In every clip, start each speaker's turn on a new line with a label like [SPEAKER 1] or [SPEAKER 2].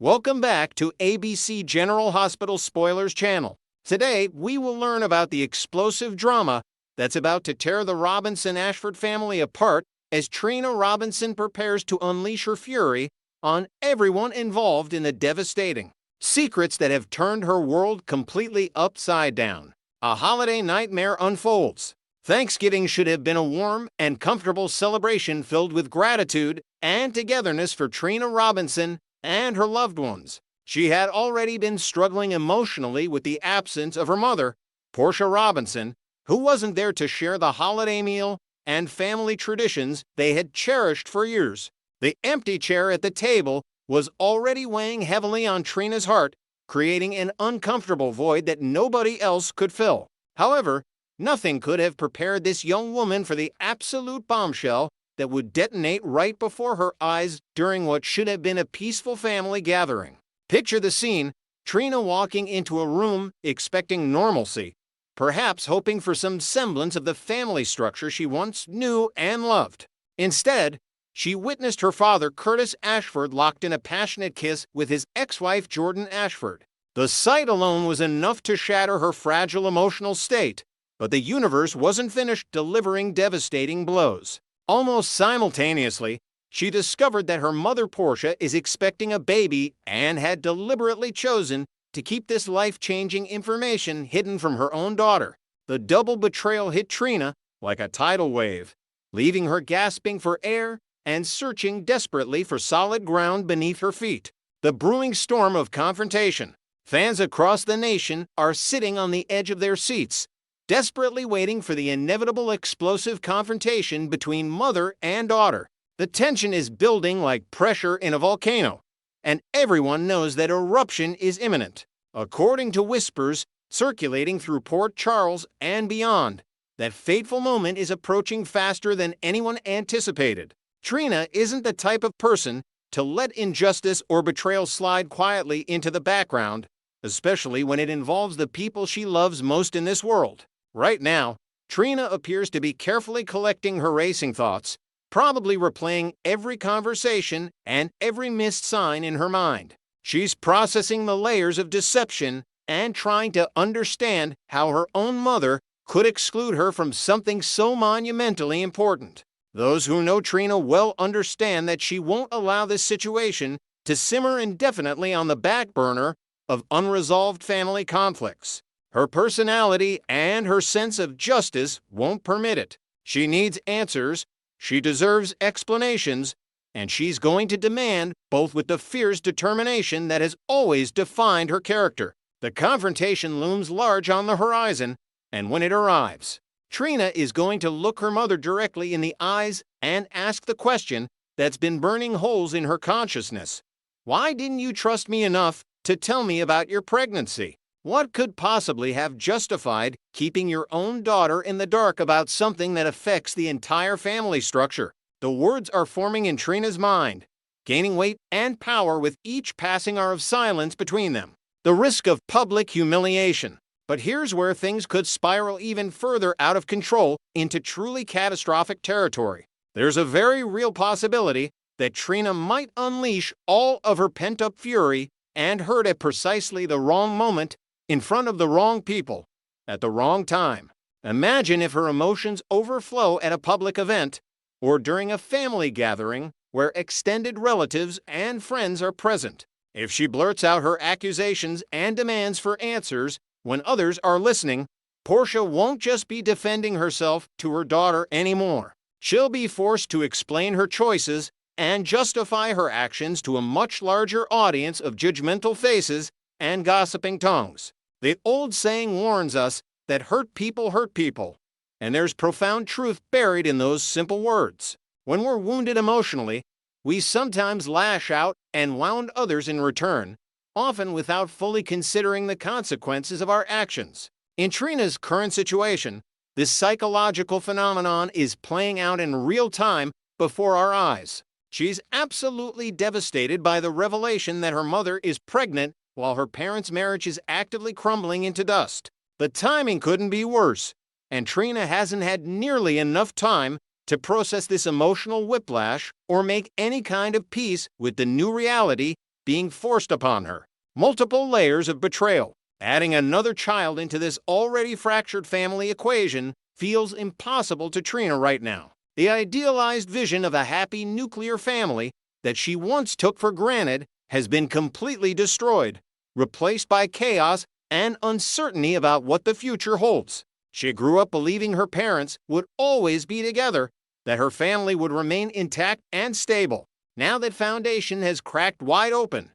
[SPEAKER 1] Welcome back to ABC General Hospital Spoilers channel. Today, we will learn about the explosive drama that's about to tear the Robinson-Ashford family apart as Trina Robinson prepares to unleash her fury on everyone involved in the devastating secrets that have turned her world completely upside down. A holiday nightmare unfolds. Thanksgiving should have been a warm and comfortable celebration filled with gratitude and togetherness for Trina Robinson and her loved ones. She had already been struggling emotionally with the absence of her mother, Portia Robinson, who wasn't there to share the holiday meal and family traditions they had cherished for years. The empty chair at the table was already weighing heavily on Trina's heart, creating an uncomfortable void that nobody else could fill. However, nothing could have prepared this young woman for the absolute bombshell that would detonate right before her eyes during what should have been a peaceful family gathering. Picture the scene: Trina walking into a room expecting normalcy, perhaps hoping for some semblance of the family structure she once knew and loved. Instead, she witnessed her father, Curtis Ashford, locked in a passionate kiss with his ex-wife, Jordan Ashford. The sight alone was enough to shatter her fragile emotional state, but the universe wasn't finished delivering devastating blows. Almost simultaneously, she discovered that her mother, Portia, is expecting a baby and had deliberately chosen to keep this life-changing information hidden from her own daughter. The double betrayal hit Trina like a tidal wave, leaving her gasping for air and searching desperately for solid ground beneath her feet. The brewing storm of confrontation. Fans across the nation are sitting on the edge of their seats, desperately waiting for the inevitable explosive confrontation between mother and daughter. The tension is building like pressure in a volcano, and everyone knows that eruption is imminent. According to whispers circulating through Port Charles and beyond, that fateful moment is approaching faster than anyone anticipated. Trina isn't the type of person to let injustice or betrayal slide quietly into the background, especially when it involves the people she loves most in this world. Right now, Trina appears to be carefully collecting her racing thoughts, probably replaying every conversation and every missed sign in her mind. She's processing the layers of deception and trying to understand how her own mother could exclude her from something so monumentally important. Those who know Trina well understand that she won't allow this situation to simmer indefinitely on the back burner of unresolved family conflicts. Her personality and her sense of justice won't permit it. She needs answers, she deserves explanations, and she's going to demand both with the fierce determination that has always defined her character. The confrontation looms large on the horizon, and when it arrives, Trina is going to look her mother directly in the eyes and ask the question that's been burning holes in her consciousness. Why didn't you trust me enough to tell me about your pregnancy? What could possibly have justified keeping your own daughter in the dark about something that affects the entire family structure? The words are forming in Trina's mind, gaining weight and power with each passing hour of silence between them. The risk of public humiliation. But here's where things could spiral even further out of control into truly catastrophic territory. There's a very real possibility that Trina might unleash all of her pent-up fury and hurt at precisely the wrong moment, in front of the wrong people, at the wrong time. Imagine if her emotions overflow at a public event or during a family gathering where extended relatives and friends are present. If she blurts out her accusations and demands for answers when others are listening, Portia won't just be defending herself to her daughter anymore. She'll be forced to explain her choices and justify her actions to a much larger audience of judgmental faces and gossiping tongues. The old saying warns us that hurt people, and there's profound truth buried in those simple words. When we're wounded emotionally, we sometimes lash out and wound others in return, often without fully considering the consequences of our actions. In Trina's current situation, this psychological phenomenon is playing out in real time before our eyes. She's absolutely devastated by the revelation that her mother is pregnant while her parents' marriage is actively crumbling into dust. The timing couldn't be worse, and Trina hasn't had nearly enough time to process this emotional whiplash or make any kind of peace with the new reality being forced upon her. Multiple layers of betrayal. Adding another child into this already fractured family equation feels impossible to Trina right now. The idealized vision of a happy nuclear family that she once took for granted has been completely destroyed, replaced by chaos and uncertainty about what the future holds. She grew up believing her parents would always be together, that her family would remain intact and stable. Now that foundation has cracked wide open,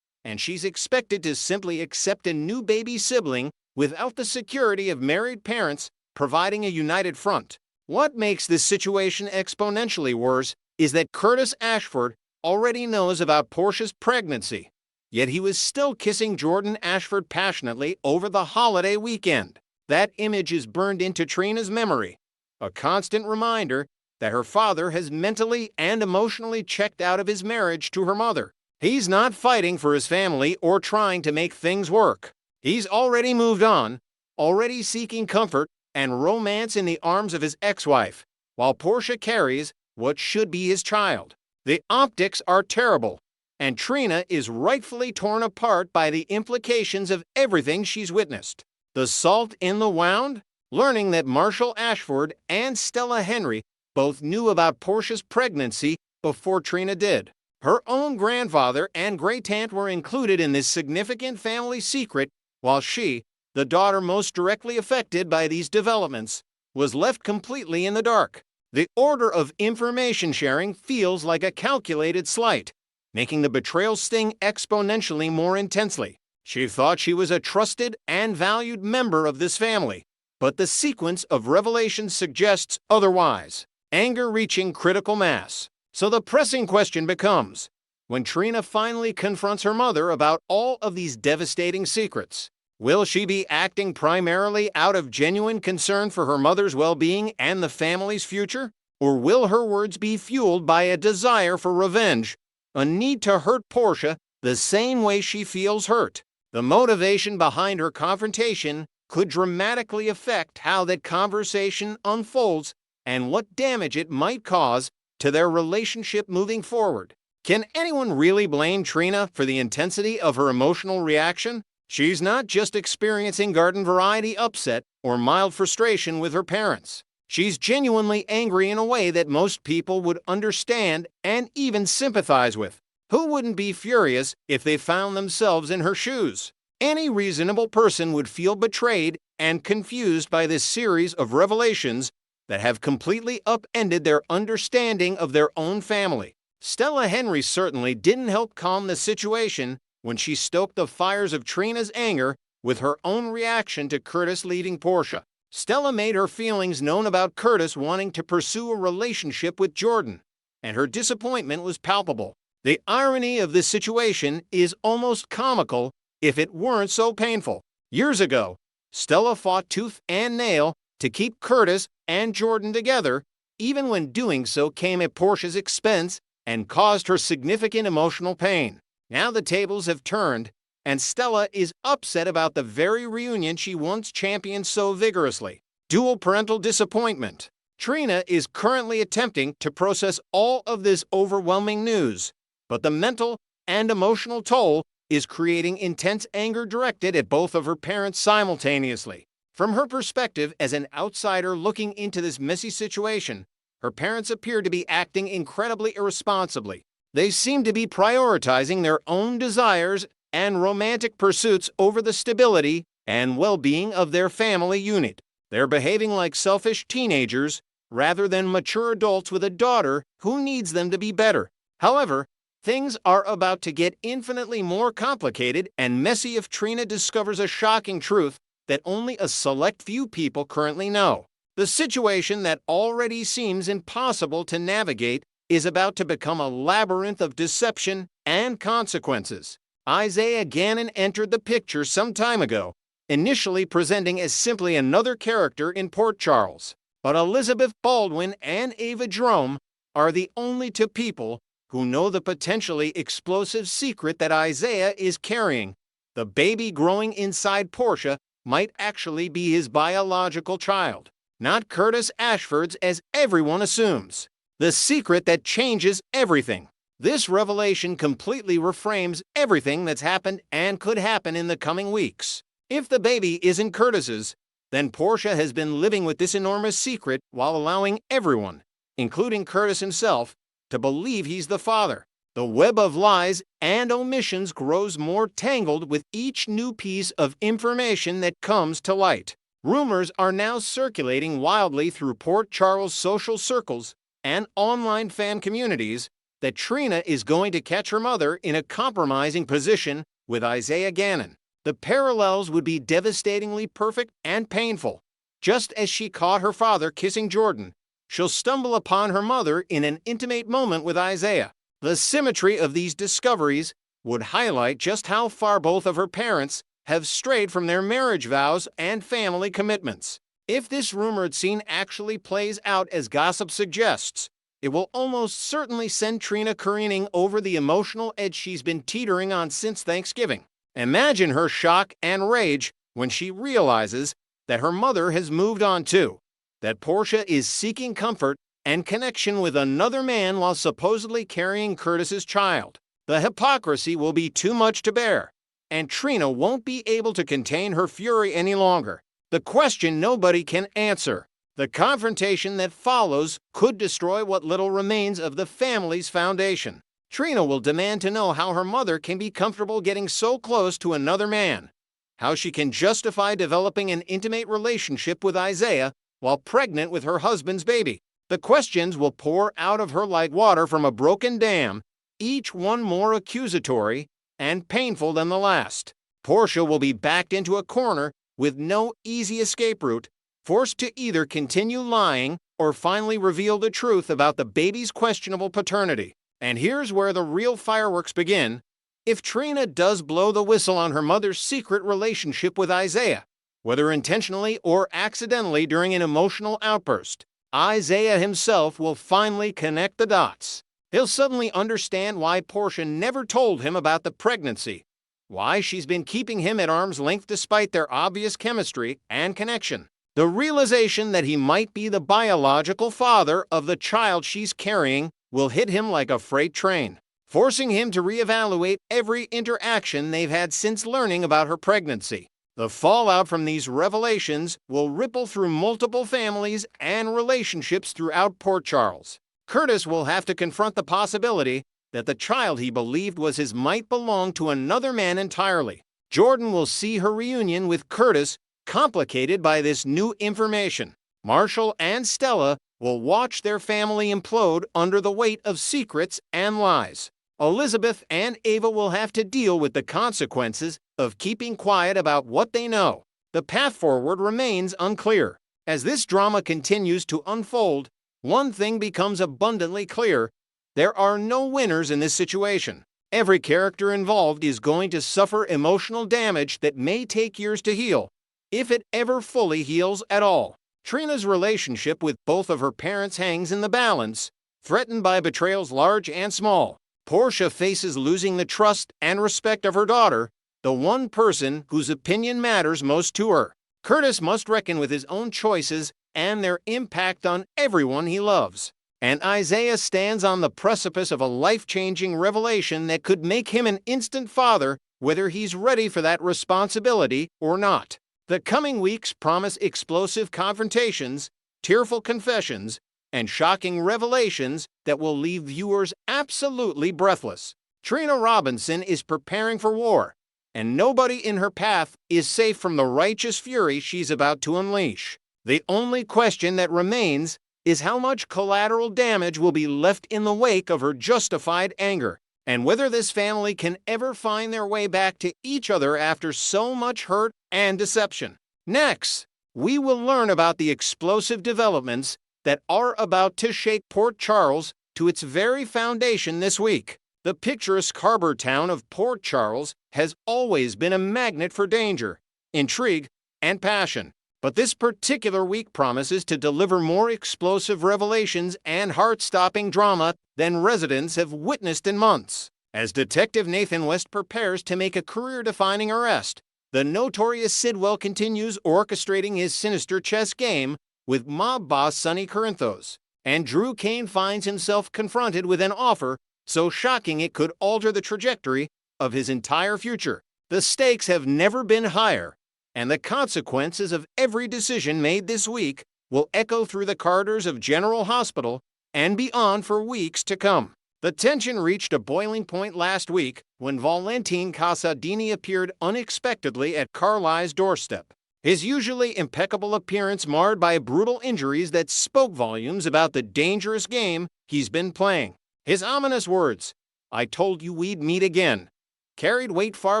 [SPEAKER 1] and she's expected to simply accept a new baby sibling without the security of married parents providing a united front. What makes this situation exponentially worse is that Curtis Ashford already knows about Portia's pregnancy, yet he was still kissing Jordan Ashford passionately over the holiday weekend. That image is burned into Trina's memory, a constant reminder that her father has mentally and emotionally checked out of his marriage to her mother. He's not fighting for his family or trying to make things work. He's already moved on, already seeking comfort and romance in the arms of his ex-wife, while Portia carries what should be his child. The optics are terrible, and Trina is rightfully torn apart by the implications of everything she's witnessed. The salt in the wound? Learning that Marshall Ashford and Stella Henry both knew about Portia's pregnancy before Trina did. Her own grandfather and great-aunt were included in this significant family secret, while she, the daughter most directly affected by these developments, was left completely in the dark. The order of information sharing feels like a calculated slight, making the betrayal sting exponentially more intensely. She thought she was a trusted and valued member of this family, but the sequence of revelations suggests otherwise. Anger reaching critical mass. So the pressing question becomes, when Trina finally confronts her mother about all of these devastating secrets, will she be acting primarily out of genuine concern for her mother's well-being and the family's future? Or will her words be fueled by a desire for revenge, a need to hurt Portia the same way she feels hurt? The motivation behind her confrontation could dramatically affect how that conversation unfolds and what damage it might cause to their relationship moving forward. Can anyone really blame Trina for the intensity of her emotional reaction? She's not just experiencing garden variety upset or mild frustration with her parents. She's genuinely angry in a way that most people would understand and even sympathize with. Who wouldn't be furious if they found themselves in her shoes? Any reasonable person would feel betrayed and confused by this series of revelations that have completely upended their understanding of their own family. Stella Henry certainly didn't help calm the situation when she stoked the fires of Trina's anger with her own reaction to Curtis leaving Portia. Stella made her feelings known about Curtis wanting to pursue a relationship with Jordan, and her disappointment was palpable. The irony of this situation is almost comical if it weren't so painful. Years ago, Stella fought tooth and nail to keep Curtis and Jordan together, even when doing so came at Portia's expense and caused her significant emotional pain. Now the tables have turned, and Stella is upset about the very reunion she once championed so vigorously. Dual parental disappointment. Trina is currently attempting to process all of this overwhelming news, but the mental and emotional toll is creating intense anger directed at both of her parents simultaneously. From her perspective as an outsider looking into this messy situation, her parents appear to be acting incredibly irresponsibly. They seem to be prioritizing their own desires and romantic pursuits over the stability and well-being of their family unit. They're behaving like selfish teenagers rather than mature adults with a daughter who needs them to be better. However, things are about to get infinitely more complicated and messy if Trina discovers a shocking truth that only a select few people currently know. The situation that already seems impossible to navigate is about to become a labyrinth of deception and consequences. Isaiah Gannon entered the picture some time ago, initially presenting as simply another character in Port Charles. But Elizabeth Baldwin and Ava Jerome are the only two people who know the potentially explosive secret that Isaiah is carrying. The baby growing inside Portia might actually be his biological child, not Curtis Ashford's as everyone assumes. The secret that changes everything. This revelation completely reframes everything that's happened and could happen in the coming weeks. If the baby isn't Curtis's, then Portia has been living with this enormous secret while allowing everyone, including Curtis himself, to believe he's the father. The web of lies and omissions grows more tangled with each new piece of information that comes to light. Rumors are now circulating wildly through Port Charles social circles and online fan communities that Trina is going to catch her mother in a compromising position with Isaiah Gannon. The parallels would be devastatingly perfect and painful. Just as she caught her father kissing Jordan, she'll stumble upon her mother in an intimate moment with Isaiah. The symmetry of these discoveries would highlight just how far both of her parents have strayed from their marriage vows and family commitments. If this rumored scene actually plays out as gossip suggests, it will almost certainly send Trina careening over the emotional edge she's been teetering on since Thanksgiving. Imagine her shock and rage when she realizes that her mother has moved on too, that Portia is seeking comfort and connection with another man while supposedly carrying Curtis's child. The hypocrisy will be too much to bear, and Trina won't be able to contain her fury any longer. The question nobody can answer. The confrontation that follows could destroy what little remains of the family's foundation. Trina will demand to know how her mother can be comfortable getting so close to another man, how she can justify developing an intimate relationship with Isaiah while pregnant with her husband's baby. The questions will pour out of her like water from a broken dam, each one more accusatory and painful than the last. Portia will be backed into a corner with no easy escape route, forced to either continue lying or finally reveal the truth about the baby's questionable paternity. And here's where the real fireworks begin. If Trina does blow the whistle on her mother's secret relationship with Isaiah, whether intentionally or accidentally during an emotional outburst, Isaiah himself will finally connect the dots. He'll suddenly understand why Portia never told him about the pregnancy, why she's been keeping him at arm's length despite their obvious chemistry and connection. The realization that he might be the biological father of the child she's carrying will hit him like a freight train, forcing him to reevaluate every interaction they've had since learning about her pregnancy. The fallout from these revelations will ripple through multiple families and relationships throughout Port Charles. Curtis will have to confront the possibility that the child he believed was his might belong to another man entirely. Jordan will see her reunion with Curtis complicated by this new information. Marshall and Stella will watch their family implode under the weight of secrets and lies. Elizabeth and Ava will have to deal with the consequences of keeping quiet about what they know. The path forward remains unclear. As this drama continues to unfold, one thing becomes abundantly clear: there are no winners in this situation. Every character involved is going to suffer emotional damage that may take years to heal, if it ever fully heals at all. Trina's relationship with both of her parents hangs in the balance, threatened by betrayals large and small. Portia faces losing the trust and respect of her daughter, the one person whose opinion matters most to her. Curtis must reckon with his own choices and their impact on everyone he loves. And Isaiah stands on the precipice of a life-changing revelation that could make him an instant father, whether he's ready for that responsibility or not. The coming weeks promise explosive confrontations, tearful confessions, and shocking revelations that will leave viewers absolutely breathless. Trina Robinson is preparing for war, and nobody in her path is safe from the righteous fury she's about to unleash. The only question that remains is how much collateral damage will be left in the wake of her justified anger, and whether this family can ever find their way back to each other after so much hurt and deception. Next, we will learn about the explosive developments that are about to shake Port Charles to its very foundation this week. The picturesque harbor town of Port Charles has always been a magnet for danger, intrigue, and passion. But this particular week promises to deliver more explosive revelations and heart-stopping drama than residents have witnessed in months. As Detective Nathan West prepares to make a career-defining arrest, the notorious Sidwell continues orchestrating his sinister chess game with mob boss Sonny Corinthos, and Drew Kane finds himself confronted with an offer so shocking it could alter the trajectory of his entire future. The stakes have never been higher, and the consequences of every decision made this week will echo through the corridors of General Hospital and beyond for weeks to come. The tension reached a boiling point last week when Valentine Casadini appeared unexpectedly at Carly's doorstep. His usually impeccable appearance marred by brutal injuries that spoke volumes about the dangerous game he's been playing. His ominous words, "I told you we'd meet again," carried weight far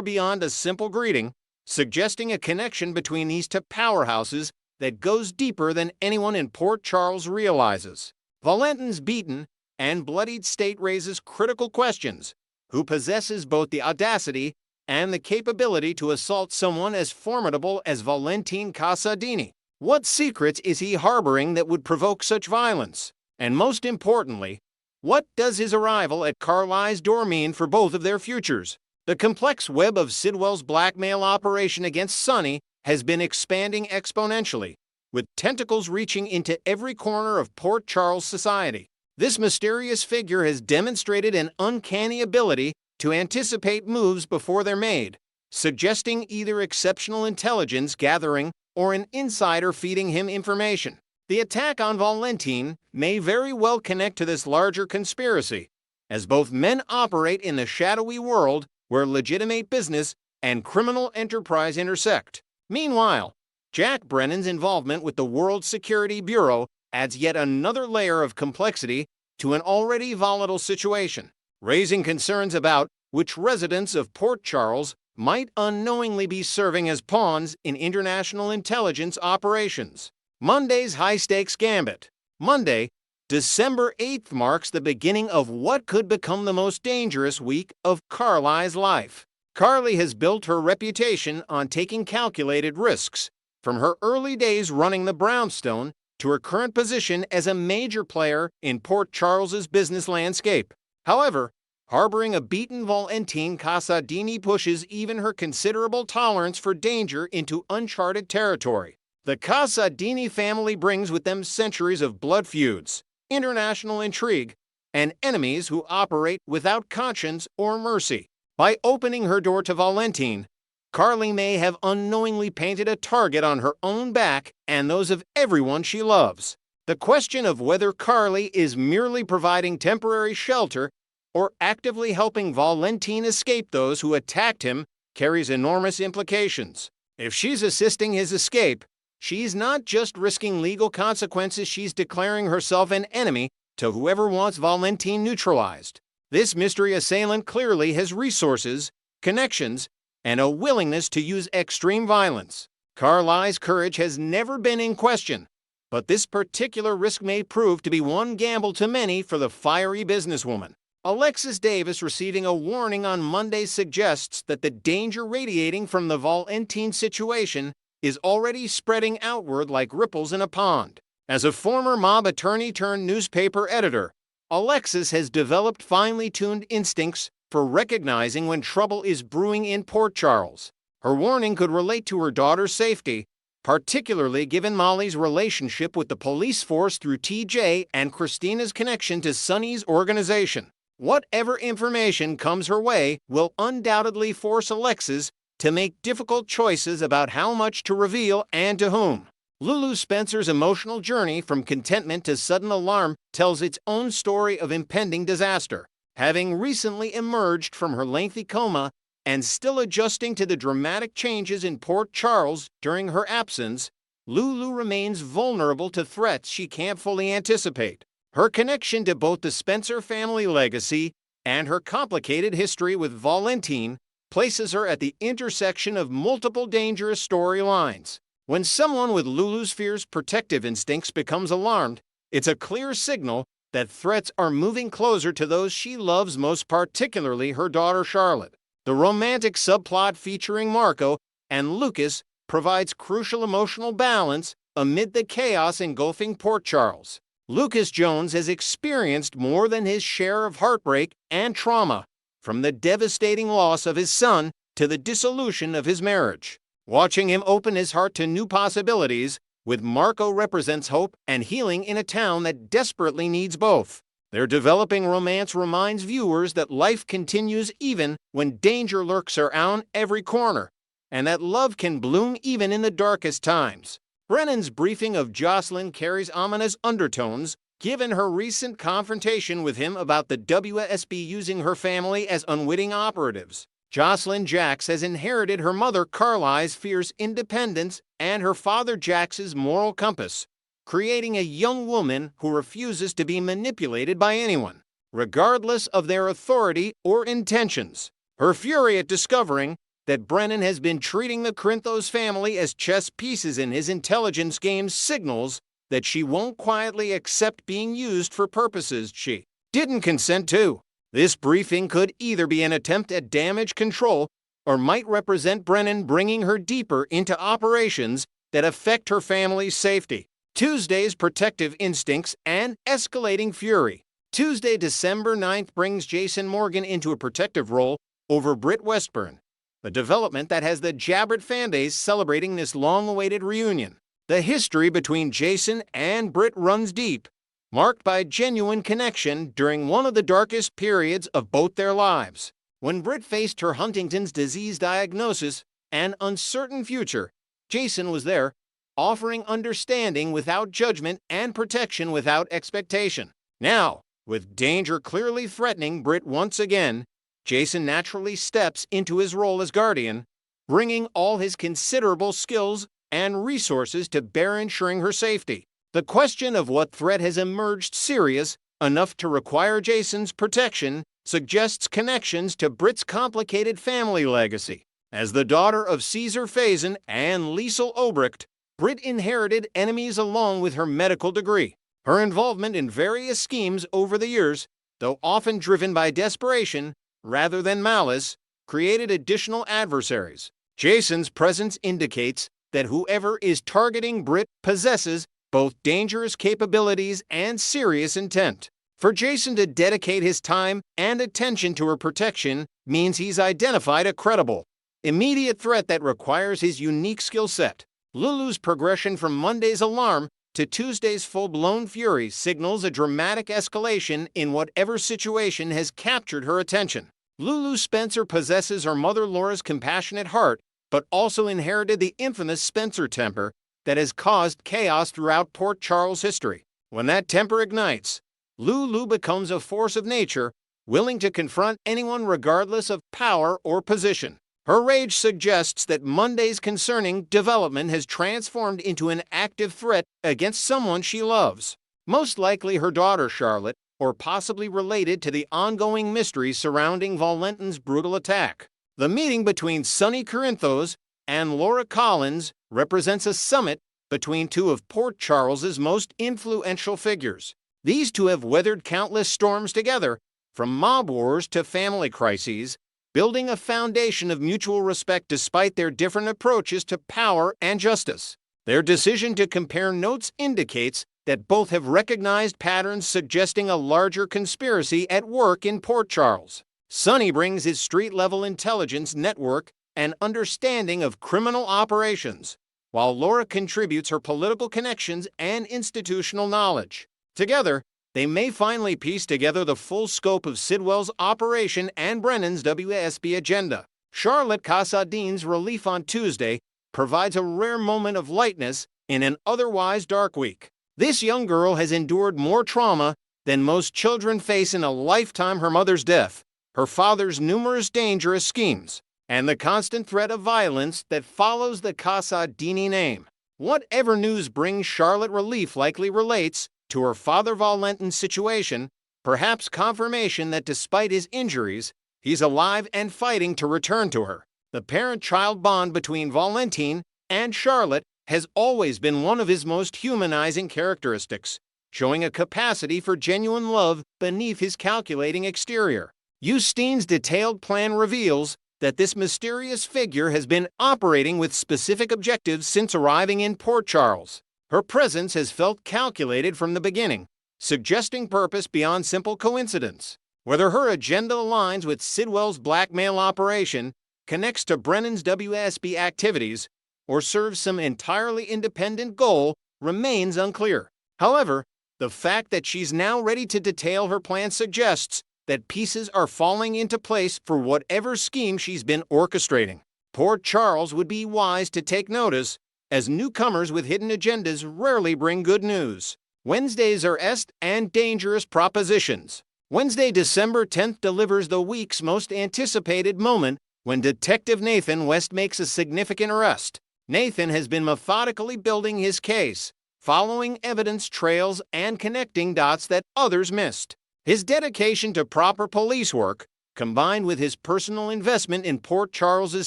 [SPEAKER 1] beyond a simple greeting, suggesting a connection between these two powerhouses that goes deeper than anyone in Port Charles realizes. Valentine's beaten and bloodied state raises critical questions. Who possesses both the audacity and the capability to assault someone as formidable as Valentine Casadini? What secrets is he harboring that would provoke such violence? And most importantly, what does his arrival at Carly's door mean for both of their futures? The complex web of Sidwell's blackmail operation against Sonny has been expanding exponentially, with tentacles reaching into every corner of Port Charles society. This mysterious figure has demonstrated an uncanny ability to anticipate moves before they're made, suggesting either exceptional intelligence gathering or an insider feeding him information. The attack on Valentine may very well connect to this larger conspiracy, as both men operate in the shadowy world where legitimate business and criminal enterprise intersect. Meanwhile, Jack Brennan's involvement with the World Security Bureau adds yet another layer of complexity to an already volatile situation, raising concerns about which residents of Port Charles might unknowingly be serving as pawns in international intelligence operations. Monday's high-stakes gambit. Monday, December 8th marks the beginning of what could become the most dangerous week of Carly's life. Carly has built her reputation on taking calculated risks, from her early days running the brownstone to her current position as a major player in Port Charles's business landscape. However, harboring a beaten Valentine Casadini pushes even her considerable tolerance for danger into uncharted territory. The Casadini family brings with them centuries of blood feuds, international intrigue, and enemies who operate without conscience or mercy. By opening her door to Valentine, Carly may have unknowingly painted a target on her own back and those of everyone she loves. The question of whether Carly is merely providing temporary shelter or actively helping Valentine escape those who attacked him carries enormous implications. If she's assisting his escape, she's not just risking legal consequences, she's declaring herself an enemy to whoever wants Valentine neutralized. This mystery assailant clearly has resources, connections, and a willingness to use extreme violence. Carly's courage has never been in question, but this particular risk may prove to be one gamble too many for the fiery businesswoman. Alexis Davis receiving a warning on Monday suggests that the danger radiating from the Valentine situation is already spreading outward like ripples in a pond. As a former mob attorney turned newspaper editor, Alexis has developed finely tuned instincts for recognizing when trouble is brewing in Port Charles. Her warning could relate to her daughter's safety, particularly given Molly's relationship with the police force through TJ and Christina's connection to Sonny's organization. Whatever information comes her way will undoubtedly force Alexis to make difficult choices about how much to reveal and to whom. Lulu Spencer's emotional journey from contentment to sudden alarm tells its own story of impending disaster. Having recently emerged from her lengthy coma and still adjusting to the dramatic changes in Port Charles during her absence, Lulu remains vulnerable to threats she can't fully anticipate. Her connection to both the Spencer family legacy and her complicated history with Valentine places her at the intersection of multiple dangerous storylines. When someone with Lulu's fierce protective instincts becomes alarmed, it's a clear signal that threats are moving closer to those she loves, most particularly her daughter Charlotte. The romantic subplot featuring Marco and Lucas provides crucial emotional balance amid the chaos engulfing Port Charles. Lucas Jones has experienced more than his share of heartbreak and trauma, from the devastating loss of his son to the dissolution of his marriage. Watching him open his heart to new possibilities with Marco represents hope and healing in a town that desperately needs both. Their developing romance reminds viewers that life continues even when danger lurks around every corner, and that love can bloom even in the darkest times. Brennan's briefing of Jocelyn carries ominous undertones, given her recent confrontation with him about the WSB using her family as unwitting operatives. Jocelyn Jacks has inherited her mother Carly's fierce independence and her father Jax's moral compass, creating a young woman who refuses to be manipulated by anyone, regardless of their authority or intentions. Her fury at discovering that Brennan has been treating the Corinthos family as chess pieces in his intelligence games signals that she won't quietly accept being used for purposes she didn't consent to. This briefing could either be an attempt at damage control or might represent Brennan bringing her deeper into operations that affect her family's safety. Tuesday's protective instincts and escalating fury. Tuesday, December 9th brings Jason Morgan into a protective role over Britt Westburn, a development that has the Jabbert fanbase celebrating this long-awaited reunion. The history between Jason and Britt runs deep, marked by genuine connection during one of the darkest periods of both their lives. When Britt faced her Huntington's disease diagnosis and uncertain future, Jason was there, offering understanding without judgment and protection without expectation. Now, with danger clearly threatening Britt once again, Jason naturally steps into his role as guardian, bringing all his considerable skills and resources to bear ensuring her safety. The question of what threat has emerged serious enough to require Jason's protection suggests connections to Britt's complicated family legacy. As the daughter of Caesar Faison and Liesel Obrecht, Britt inherited enemies along with her medical degree. Her involvement in various schemes over the years, though often driven by desperation rather than malice, created additional adversaries. Jason's presence indicates that whoever is targeting Britt possesses both dangerous capabilities and serious intent. For Jason to dedicate his time and attention to her protection means he's identified a credible, immediate threat that requires his unique skill set. Lulu's progression from Monday's alarm to Tuesday's full-blown fury signals a dramatic escalation in whatever situation has captured her attention. Lulu Spencer possesses her mother Laura's compassionate heart, but also inherited the infamous Spencer temper that has caused chaos throughout Port Charles history. When that temper ignites, Lulu becomes a force of nature, willing to confront anyone regardless of power or position. Her rage suggests that Monday's concerning development has transformed into an active threat against someone she loves, most likely her daughter Charlotte, or possibly related to the ongoing mysteries surrounding Valentin's brutal attack. The meeting between Sonny Corinthos and Laura Collins represents a summit between two of Port Charles's most influential figures. These two have weathered countless storms together, from mob wars to family crises, building a foundation of mutual respect despite their different approaches to power and justice. Their decision to compare notes indicates that both have recognized patterns suggesting a larger conspiracy at work in Port Charles. Sonny brings his street-level intelligence network and understanding of criminal operations, while Laura contributes her political connections and institutional knowledge. Together, they may finally piece together the full scope of Sidwell's operation and Brennan's WSB agenda. Charlotte Casadin's relief on Tuesday provides a rare moment of lightness in an otherwise dark week. This young girl has endured more trauma than most children face in a lifetime: her mother's death, her father's numerous dangerous schemes, and the constant threat of violence that follows the Casadini name. Whatever news brings Charlotte relief likely relates to her father Valentin's situation, perhaps confirmation that despite his injuries, he's alive and fighting to return to her. The parent-child bond between Valentin and Charlotte has always been one of his most humanizing characteristics, showing a capacity for genuine love beneath his calculating exterior. Justine's detailed plan reveals that this mysterious figure has been operating with specific objectives since arriving in Port Charles. Her presence has felt calculated from the beginning, suggesting purpose beyond simple coincidence. Whether her agenda aligns with Sidwell's blackmail operation, connects to Brennan's WSB activities, or serves some entirely independent goal remains unclear. However, The fact that she's now ready to detail her plan suggests that pieces are falling into place for whatever scheme she's been orchestrating. Port Charles would be wise to take notice, as newcomers with hidden agendas rarely bring good news. Wednesday's arrest and dangerous propositions. Wednesday, December 10th delivers the week's most anticipated moment when Detective Nathan West makes a significant arrest. Nathan has been methodically building his case, following evidence trails and connecting dots that others missed. His dedication to proper police work, combined with his personal investment in Port Charles's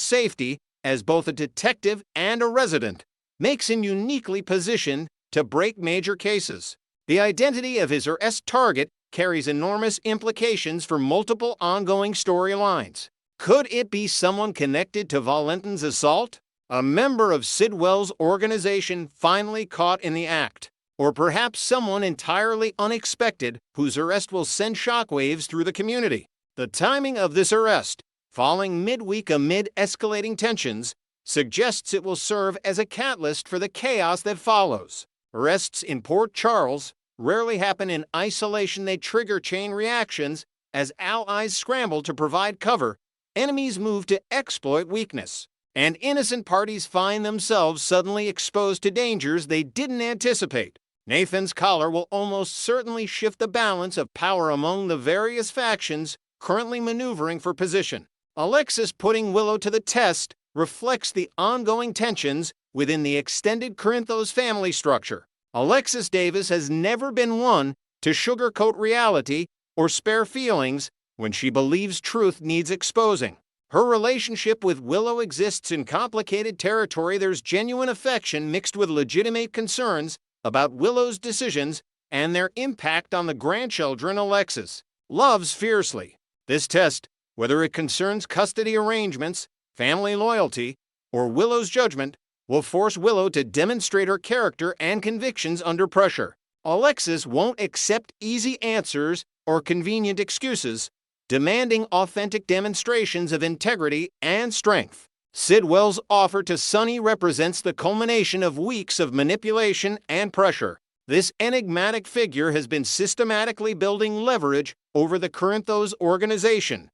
[SPEAKER 1] safety as both a detective and a resident, makes him uniquely positioned to break major cases. The identity of his arrest target carries enormous implications for multiple ongoing storylines. Could it be someone connected to Valentin's assault? A member of Sidwell's organization finally caught in the act? Or perhaps someone entirely unexpected whose arrest will send shockwaves through the community? The timing of this arrest, falling midweek amid escalating tensions, suggests it will serve as a catalyst for the chaos that follows. Arrests in Port Charles rarely happen in isolation. They trigger chain reactions as allies scramble to provide cover, enemies move to exploit weakness, and innocent parties find themselves suddenly exposed to dangers they didn't anticipate. Nathan's collar will almost certainly shift the balance of power among the various factions currently maneuvering for position. Alexis putting Willow to the test reflects the ongoing tensions within the extended Corinthos family structure. Alexis Davis has never been one to sugarcoat reality or spare feelings when she believes truth needs exposing. Her relationship with Willow exists in complicated territory. There's genuine affection mixed with legitimate concerns about Willow's decisions and their impact on the grandchildren Alexis loves fiercely. This test, whether it concerns custody arrangements, family loyalty, or Willow's judgment, will force Willow to demonstrate her character and convictions under pressure. Alexis won't accept easy answers or convenient excuses, demanding authentic demonstrations of integrity and strength. Sidwell's offer to Sonny represents the culmination of weeks of manipulation and pressure. This enigmatic figure has been systematically building leverage over the Corinthos organization,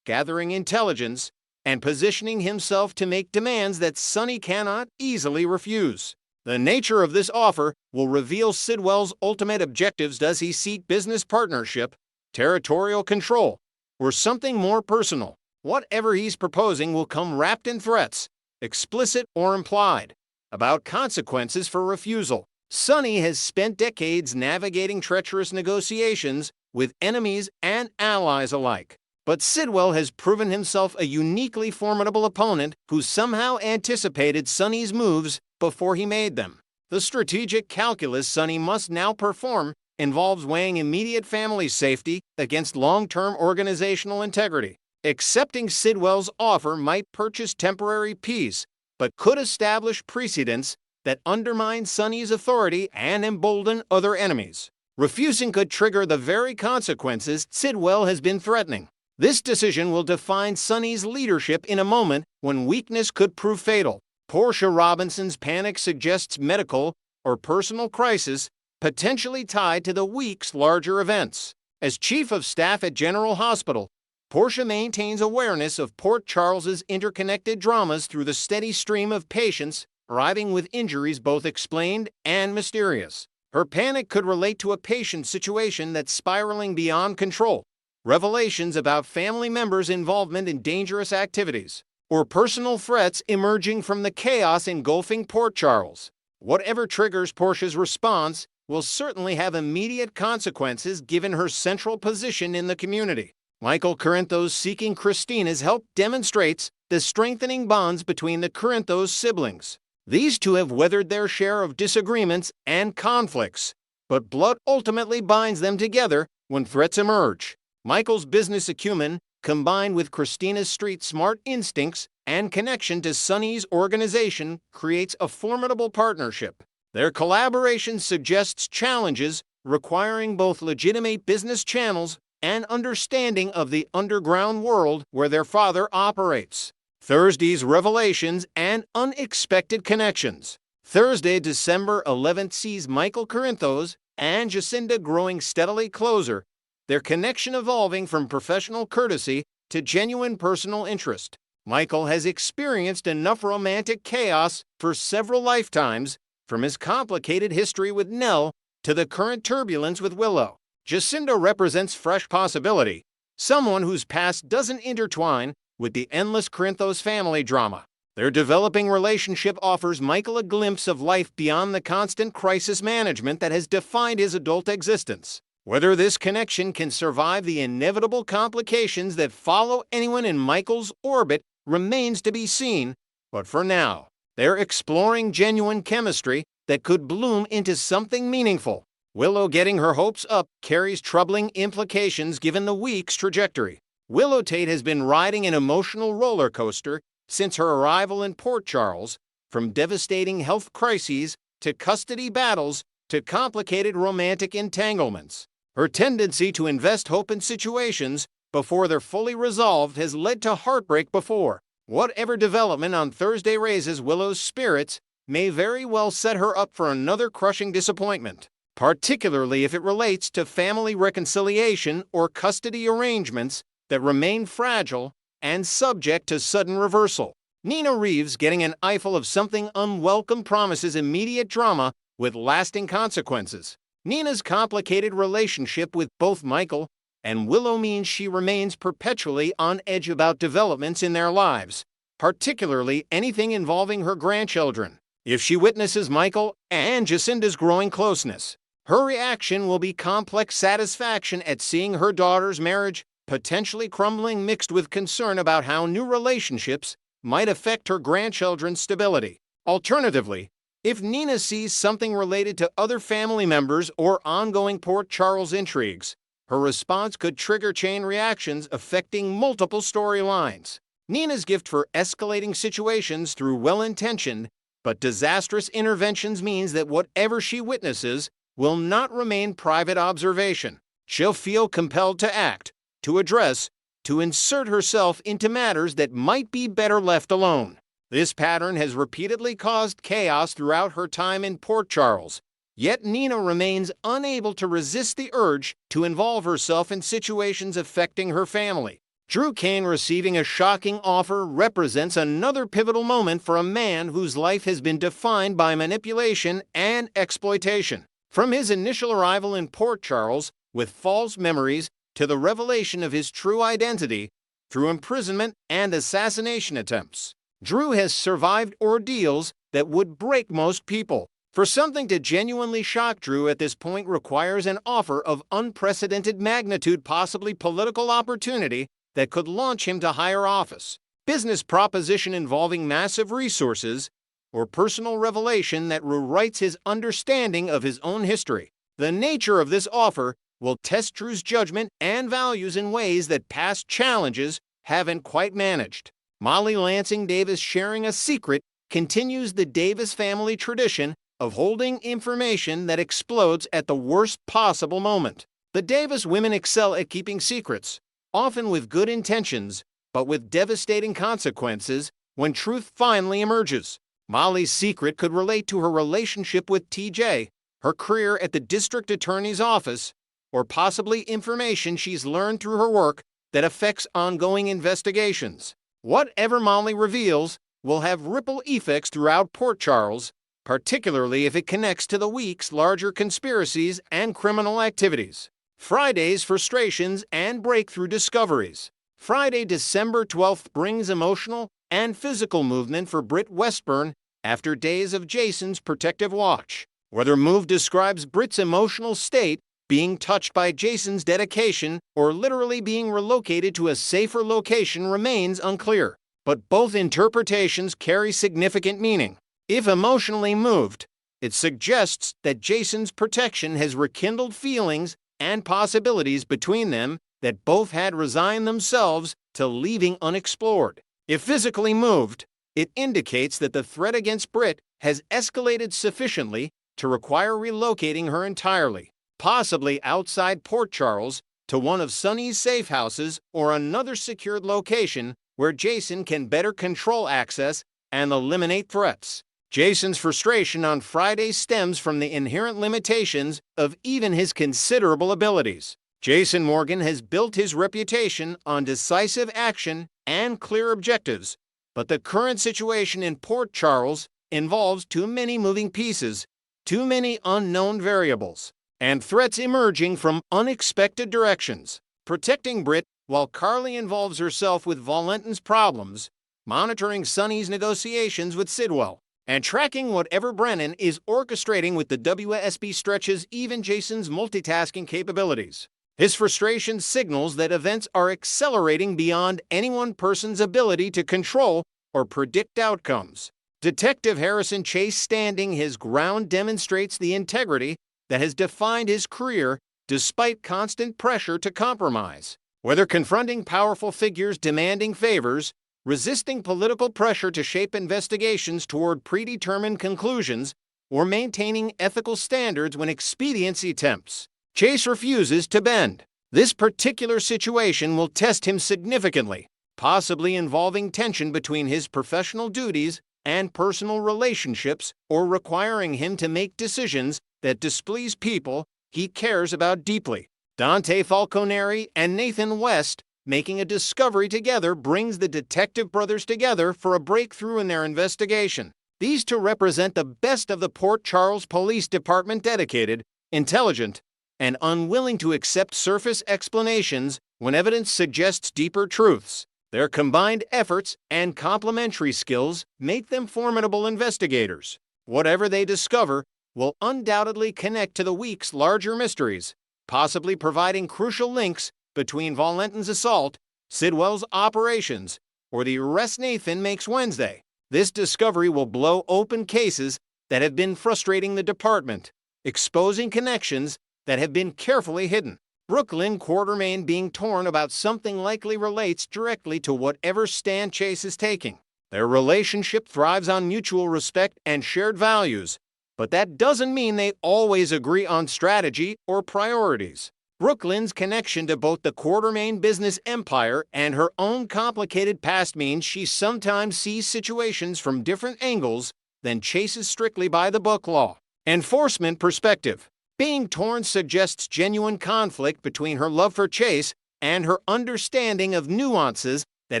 [SPEAKER 1] gathering intelligence, and positioning himself to make demands that Sonny cannot easily refuse. The nature of this offer will reveal Sidwell's ultimate objectives. Does he seek business partnership, territorial control, or something more personal? Whatever he's proposing will come wrapped in threats, explicit or implied, about consequences for refusal. Sonny has spent decades navigating treacherous negotiations with enemies and allies alike. But Sidwell has proven himself a uniquely formidable opponent who somehow anticipated Sonny's moves before he made them. The strategic calculus Sonny must now perform involves weighing immediate family safety against long-term organizational integrity. Accepting Sidwell's offer might purchase temporary peace, but could establish precedents that undermine Sonny's authority and embolden other enemies. Refusing could trigger the very consequences Sidwell has been threatening. This decision will define Sonny's leadership in a moment when weakness could prove fatal. Portia Robinson's panic suggests medical or personal crisis potentially tied to the week's larger events. As chief of staff at General Hospital, Portia maintains awareness of Port Charles's interconnected dramas through the steady stream of patients arriving with injuries both explained and mysterious. Her panic could relate to a patient situation that's spiraling beyond control, revelations about family members' involvement in dangerous activities, or personal threats emerging from the chaos engulfing Port Charles. Whatever triggers Portia's response will certainly have immediate consequences given her central position in the community. Michael Corinthos seeking Christina's help demonstrates the strengthening bonds between the Corinthos siblings. These two have weathered their share of disagreements and conflicts, but blood ultimately binds them together when threats emerge. Michael's business acumen, combined with Christina's street-smart instincts and connection to Sonny's organization, creates a formidable partnership. Their collaboration suggests challenges requiring both legitimate business channels and understanding of the underground world where their father operates. Thursday's revelations and unexpected connections. Thursday, December 11th sees Michael Corinthos and Jacinda growing steadily closer, their connection evolving from professional courtesy to genuine personal interest. Michael has experienced enough romantic chaos for several lifetimes, from his complicated history with Nell to the current turbulence with Willow. Jacinda represents fresh possibility, someone whose past doesn't intertwine with the endless Corinthos family drama. Their developing relationship offers Michael a glimpse of life beyond the constant crisis management that has defined his adult existence. Whether this connection can survive the inevitable complications that follow anyone in Michael's orbit remains to be seen, but for now, they're exploring genuine chemistry that could bloom into something meaningful. Willow getting her hopes up carries troubling implications given the week's trajectory. Willow Tate has been riding an emotional roller coaster since her arrival in Port Charles, from devastating health crises to custody battles to complicated romantic entanglements. Her tendency to invest hope in situations before they're fully resolved has led to heartbreak before. Whatever development on Thursday raises Willow's spirits may very well set her up for another crushing disappointment, particularly if it relates to family reconciliation or custody arrangements that remain fragile and subject to sudden reversal. Nina Reeves getting an eyeful of something unwelcome promises immediate drama with lasting consequences. Nina's complicated relationship with both Michael and Willow means she remains perpetually on edge about developments in their lives, particularly anything involving her grandchildren. If she witnesses Michael and Jacinda's growing closeness, her reaction will be complex satisfaction at seeing her daughter's marriage potentially crumbling, mixed with concern about how new relationships might affect her grandchildren's stability. Alternatively, if Nina sees something related to other family members or ongoing Port Charles intrigues, her response could trigger chain reactions affecting multiple storylines. Nina's gift for escalating situations through well-intentioned but disastrous interventions means that whatever she witnesses will not remain private observation. She'll feel compelled to act, to address, to insert herself into matters that might be better left alone. This pattern has repeatedly caused chaos throughout her time in Port Charles, yet Nina remains unable to resist the urge to involve herself in situations affecting her family. Drew Kane receiving a shocking offer represents another pivotal moment for a man whose life has been defined by manipulation and exploitation. From his initial arrival in Port Charles with false memories to the revelation of his true identity through imprisonment and assassination attempts, Drew has survived ordeals that would break most people. For something to genuinely shock Drew at this point requires an offer of unprecedented magnitude, possibly political opportunity that could launch him to higher office, business proposition involving massive resources, or personal revelation that rewrites his understanding of his own history. The nature of this offer will test Drew's judgment and values in ways that past challenges haven't quite managed. Molly Lansing Davis sharing a secret continues the Davis family tradition of holding information that explodes at the worst possible moment. The Davis women excel at keeping secrets, often with good intentions, but with devastating consequences when truth finally emerges. Molly's secret could relate to her relationship with TJ, her career at the district attorney's office, or possibly information she's learned through her work that affects ongoing investigations. Whatever Molly reveals will have ripple effects throughout Port Charles, particularly if it connects to the week's larger conspiracies and criminal activities. Friday's frustrations and breakthrough discoveries. Friday, December 12th brings emotional and physical movement for Britt Westburn after days of Jason's protective watch. Whether move describes Britt's emotional state, being touched by Jason's dedication, or literally being relocated to a safer location remains unclear, but both interpretations carry significant meaning. If emotionally moved, it suggests that Jason's protection has rekindled feelings and possibilities between them that both had resigned themselves to leaving unexplored. If physically moved, it indicates that the threat against Britt has escalated sufficiently to require relocating her entirely, possibly outside Port Charles, to one of Sunny's safe houses or another secured location where Jason can better control access and eliminate threats. Jason's frustration on Friday stems from the inherent limitations of even his considerable abilities. Jason Morgan has built his reputation on decisive action and clear objectives, but the current situation in Port Charles involves too many moving pieces, too many unknown variables, and threats emerging from unexpected directions. Protecting Britt while Carly involves herself with Valentin's problems, monitoring Sonny's negotiations with Sidwell, and tracking whatever Brennan is orchestrating with the WSB stretches even Jason's multitasking capabilities. His frustration signals that events are accelerating beyond any one person's ability to control or predict outcomes. Detective Harrison Chase standing his ground demonstrates the integrity that has defined his career despite constant pressure to compromise. Whether confronting powerful figures demanding favors, resisting political pressure to shape investigations toward predetermined conclusions, or maintaining ethical standards when expediency tempts, Chase refuses to bend. This particular situation will test him significantly, possibly involving tension between his professional duties and personal relationships, or requiring him to make decisions that displease people he cares about deeply. Dante Falconeri and Nathan West making a discovery together brings the detective brothers together for a breakthrough in their investigation. These two represent the best of the Port Charles Police Department, dedicated, intelligent, and unwilling to accept surface explanations when evidence suggests deeper truths. Their combined efforts and complementary skills make them formidable investigators. Whatever they discover will undoubtedly connect to the week's larger mysteries, possibly providing crucial links between Valentin's assault, Sidwell's operations, or the arrest Nathan makes Wednesday. This discovery will blow open cases that have been frustrating the department, exposing connections that have been carefully hidden. Brooklyn Quartermain being torn about something likely relates directly to whatever stand Chase is taking. Their relationship thrives on mutual respect and shared values, but that doesn't mean they always agree on strategy or priorities. Brooklyn's connection to both the Quartermain business empire and her own complicated past means she sometimes sees situations from different angles than Chase's strictly by-the-book law enforcement perspective. Being torn suggests genuine conflict between her love for Chase and her understanding of nuances that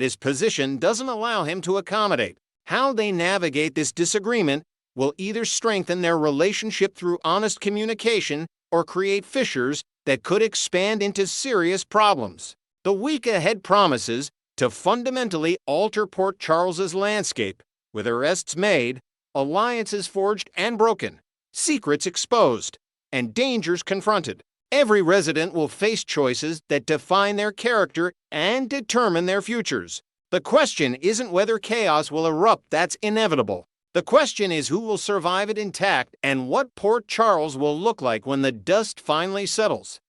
[SPEAKER 1] his position doesn't allow him to accommodate. How they navigate this disagreement will either strengthen their relationship through honest communication or create fissures that could expand into serious problems. The week ahead promises to fundamentally alter Port Charles's landscape, with arrests made, alliances forged and broken, secrets exposed, and dangers confronted. Every resident will face choices that define their character and determine their futures. The question isn't whether chaos will erupt, that's inevitable. The question is who will survive it intact and what Port Charles will look like when the dust finally settles.